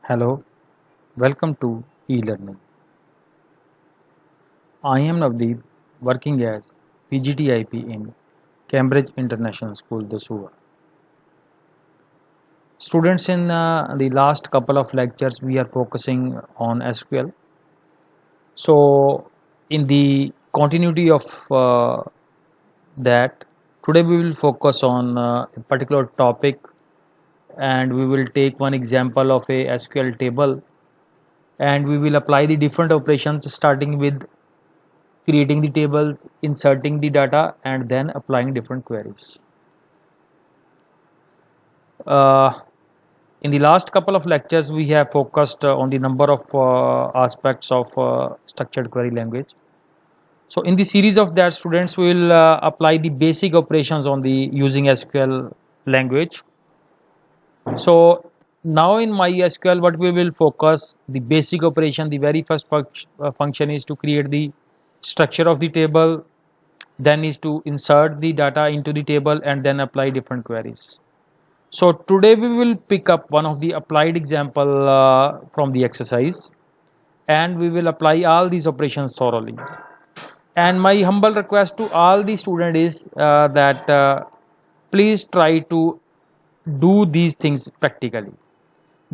Hello, welcome to e-learning. I am Navdeep, working as PGTIP in Cambridge International School, Dosua. Students, in the last couple of lectures, we are focusing on SQL. So, in the continuity of that, today we will focus on a particular topic and we will take one example of a SQL table and we will apply the different operations starting with creating the tables, inserting the data, and then applying different queries. Uh, in the last couple of lectures, we have focused on the number of aspects of structured query language. So in the series of that, students will apply the basic operations on the using SQL language. So now in MySQL, what we will focus the basic operation. The very first function is to create the structure of the table, then is to insert the data into the table and then apply different queries. So today we will pick up one of the applied example from the exercise and we will apply all these operations thoroughly. And my humble request to all the student is that please try to do these things practically,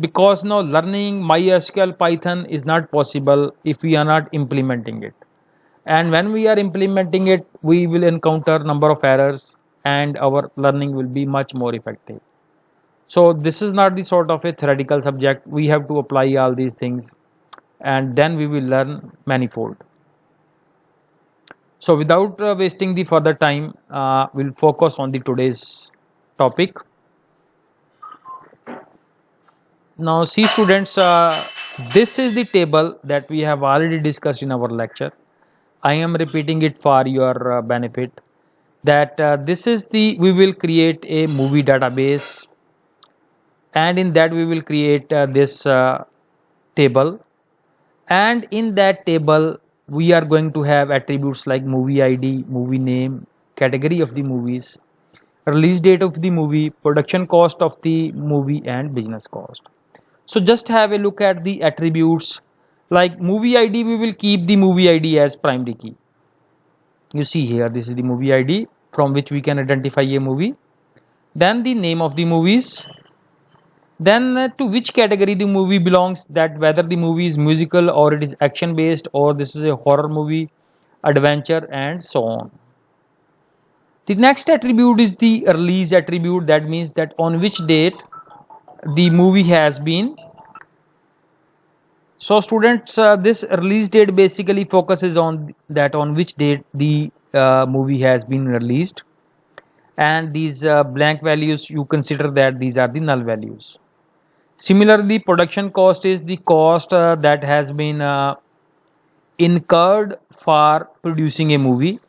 because now learning MySQL Python is not possible if we are not implementing it, and when we are implementing it we will encounter number of errors and our learning will be much more effective. So this is not the sort of a theoretical subject. We have to apply all these things and then we will learn manifold. So without wasting the further time, we'll focus on the today's topic. Now see students, this is the table that we have already discussed in our lecture. I am repeating it for your benefit, that this is the we will create a movie database, and in that we will create this table, and in that table we are going to have attributes like movie ID, movie name, category of the movies, release date of the movie, production cost of the movie, and business cost. So just have a look at the attributes. Like movie ID, we will keep the movie ID as primary key. You see here, this is the movie ID from which we can identify a movie. Then the name of the movies, then to which category the movie belongs, that whether the movie is musical or it is action based or this is a horror movie, adventure, and so on. The next attribute is the release attribute. That means that on which date the movie has been. So students, this release date basically focuses on that on which date the movie has been released, and these blank values, you consider that these are the null values. Similarly, production cost is the cost that has been incurred for producing a movie,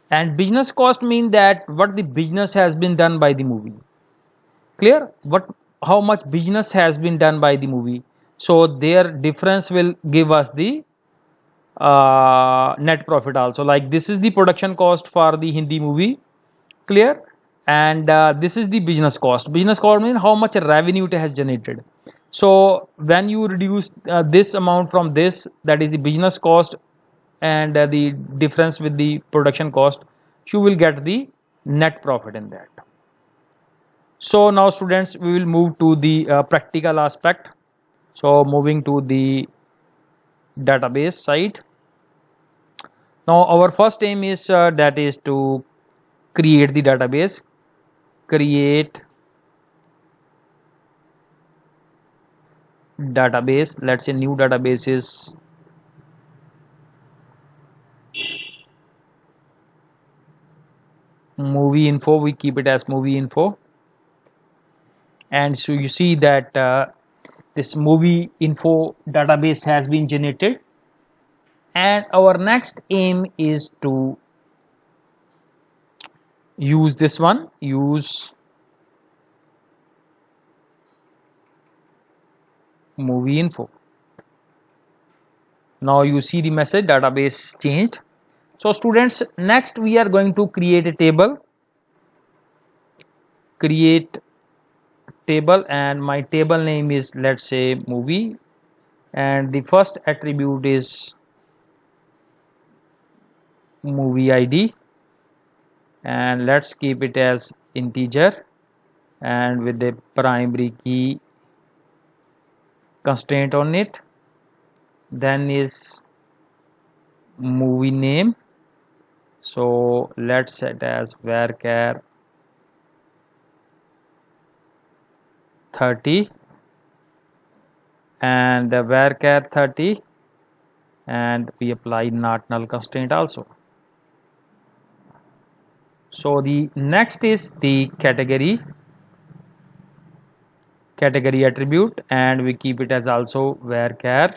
and business cost mean that what the business has been done by the movie. Clear? What, how much business has been done by the movie. So their difference will give us the net profit also. Like this is the production cost for the Hindi movie. Clear? And this is the business cost. Business cost means how much revenue it has generated. So when you reduce this amount from this, that is the business cost, and the difference with the production cost, you will get the net profit in that. So now students, we will move to the practical aspect. So moving to the database side. Now our first aim is that is to create the database. Create database. Let's say new database is movie info. We keep it as movie info, and so you see that this movie info database has been generated, and our next aim is to use this one, use movie info. Now you see the message database changed. So students, next we are going to create a table. Create table, and my table name is, let's say, movie, and the first attribute is movie ID, and let's keep it as integer and with the primary key constraint on it. Then is movie name, so let's set as varchar 30, and the varchar 30, and we apply not null constraint also. So the next is the category attribute, and we keep it as also varchar,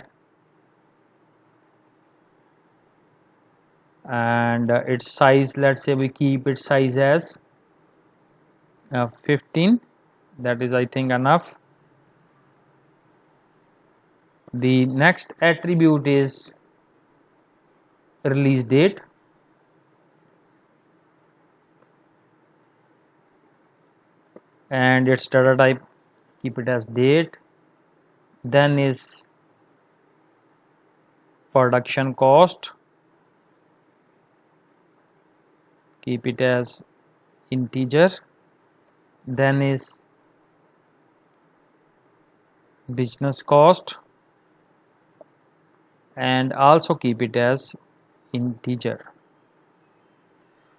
and its size, let's say we keep its size as 15. That is, I think, enough. The next attribute is release date, and its data type, keep it as date. Then is production cost, keep it as integer. Then is business cost, and also keep it as integer.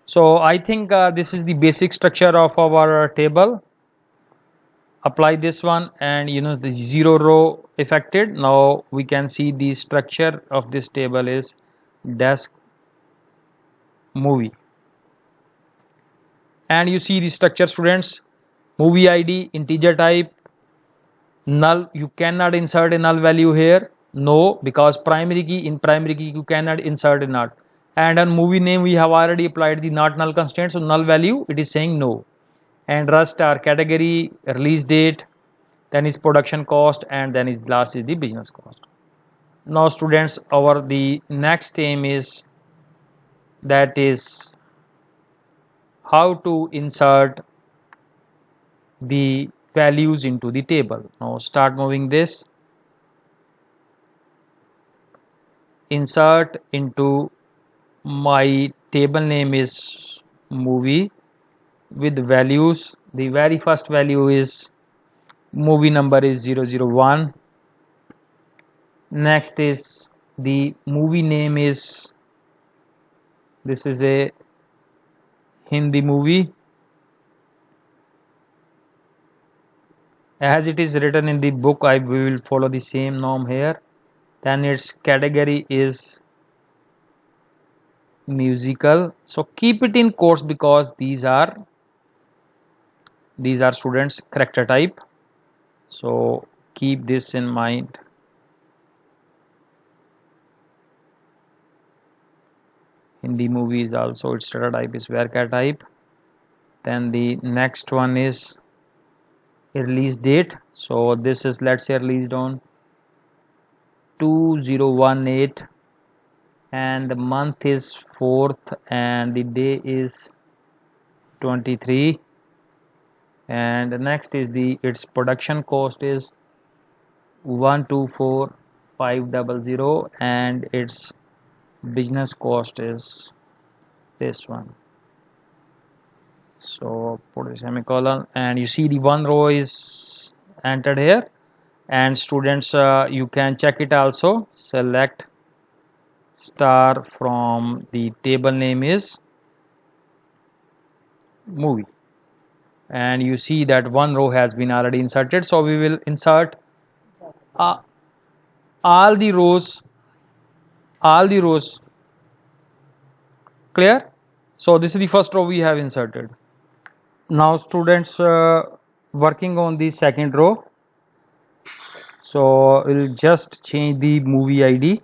So I think this is the basic structure of our table. Apply this one, and the 0 row affected. Now we can see the structure of this table is desk movie, and you see the structure, students. Movie ID, integer type, null. You cannot insert a null value here, no, because primary key, in primary key you cannot insert a not. And on movie name we have already applied the not null constraint, so null value it is saying no. And rest are category, release date, then is production cost, and then is last is the business cost. Now students, our the next aim is, that is how to insert the values into the table. Now start moving this, insert into my table name is movie with values. The very first value is movie number is 001. Next is the movie name is, this is a Hindi movie, as it is written in the book. We will follow the same norm here. Then its category is musical, so keep it in quotes because these are students character type, so keep this in mind. Hindi movie is also, its data type is varchar type. Then the next one is release date, so this is, let's say, released on 2018, and the month is 4th, and the day is 23. And the next is the its production cost is 124500, and its business cost is this one. So put a semicolon, and you see the one row is entered here. And students, you can check it also. Select star from the table name is movie, and you see that one row has been already inserted. So we will insert uh, all the rows clear. So this is the first row we have inserted. Now students, working on the second row, so we'll just change the movie ID,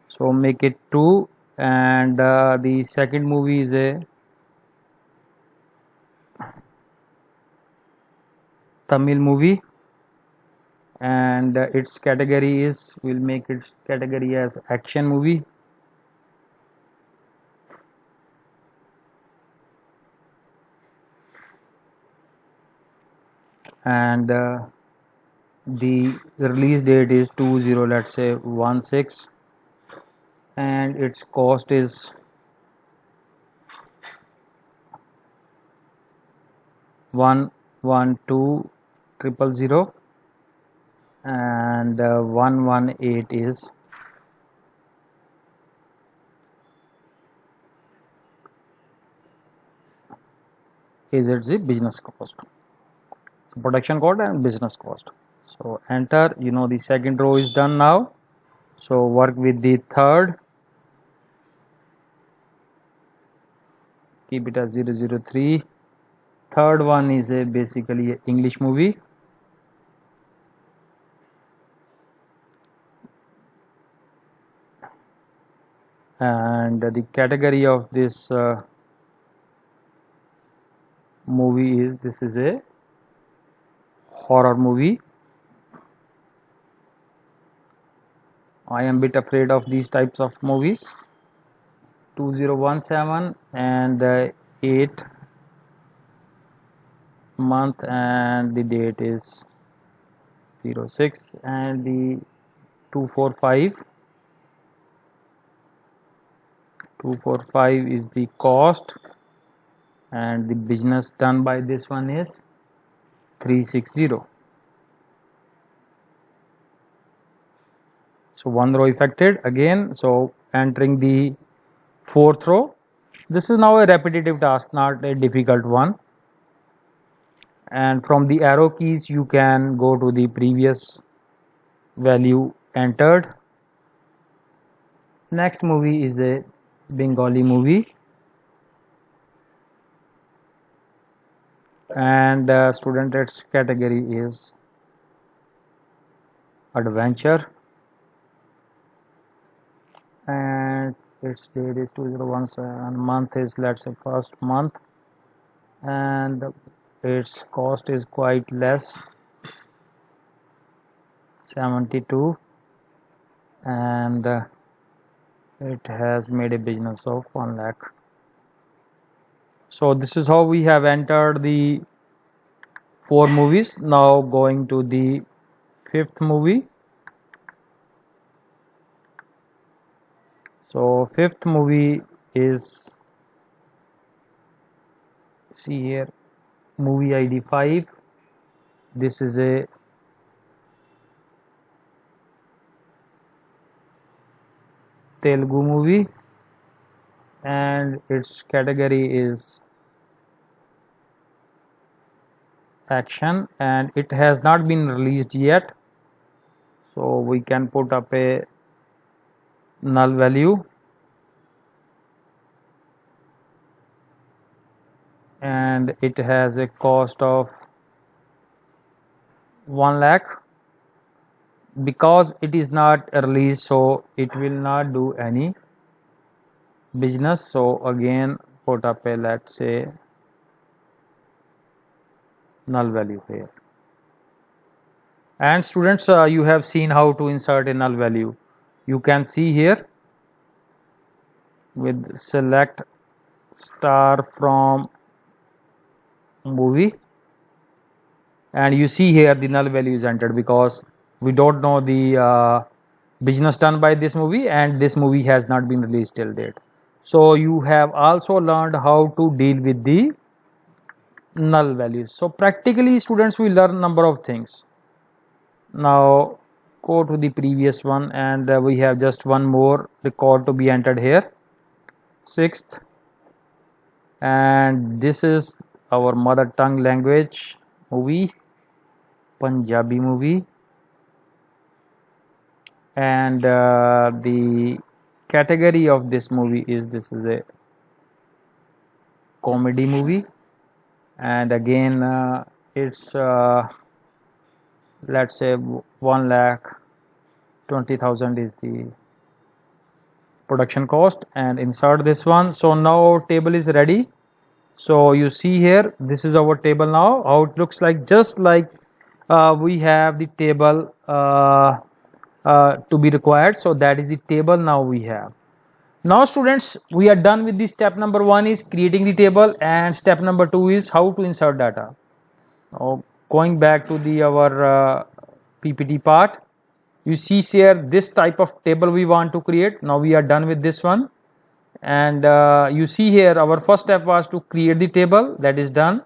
so make it 2, and the second movie is a Tamil movie, and its category is, we'll make its category as action movie. and the release date is 20, let's say 16, and its cost is 112,000, and 118 is its the business cost. So production cost and business cost. So enter, the second row is done now. So work with the third, keep it as 003. Third one is basically an English movie. And the category of this movie is, this is a horror movie. I am a bit afraid of these types of movies. 2017, and 8 month, and the date is 06, and the 245 is the cost, and the business done by this one is 360. So one row affected again. So entering the fourth row, this is now a repetitive task, not a difficult one, and from the arrow keys you can go to the previous value entered. Next movie is a Bengali movie, and student, its category is adventure, and its date is 2017, month is, let's say, first month, and its cost is quite less, 72, and it has made a business of 1 lakh. So this is how we have entered the 4 movies. Now going to the 5th movie. So 5th movie is, see here, movie ID 5. This is a Telugu movie, and its category is action, and it has not been released yet, so we can put up a null value, and it has a cost of 1 lakh. Because it is not released, so it will not do any business. So again put up a, let's say, null value here. And students, you have seen how to insert a null value. You can see here with select star from movie, and you see here the null value is entered because we don't know the business done by this movie, and this movie has not been released till date. So you have also learned how to deal with the null values. So practically, students, we learn number of things. Now go to the previous one, and we have just one more record to be entered here, 6th, and this is our mother tongue language movie, Punjabi movie, and the category of this movie is, this is a comedy movie, and again it's let's say 1,20,000 is the production cost, and insert this one. So now table is ready. So you see here, this is our table now, how it looks like, just like we have the table to be required. So that is the table now we have. Now students, we are done with the step number 1 is creating the table, and step number 2 is how to insert data. Now going back to the our PPT part, you see here this type of table we want to create. Now we are done with this one, and you see here our first step was to create the table. That is done.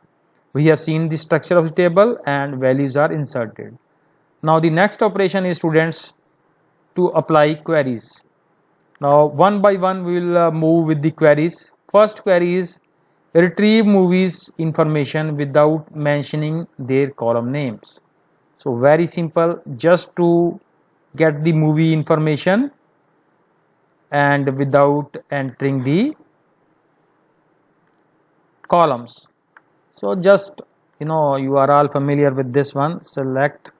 We have seen the structure of the table and values are inserted. Now the next operation is, students, to apply queries. Now one by one we will move with the queries. First query is retrieve movies information without mentioning their column names. So very simple, just to get the movie information and without entering the columns. So just, you are all familiar with this one. Select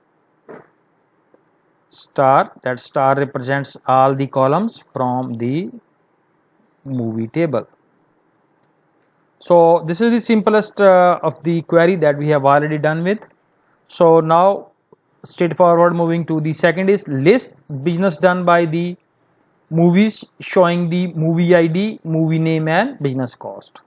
star. That star represents all the columns from the movie table. So this is the simplest of the query that we have already done with. So now straightforward, moving to the second is list business done by the movies showing the movie ID, movie name and business cost.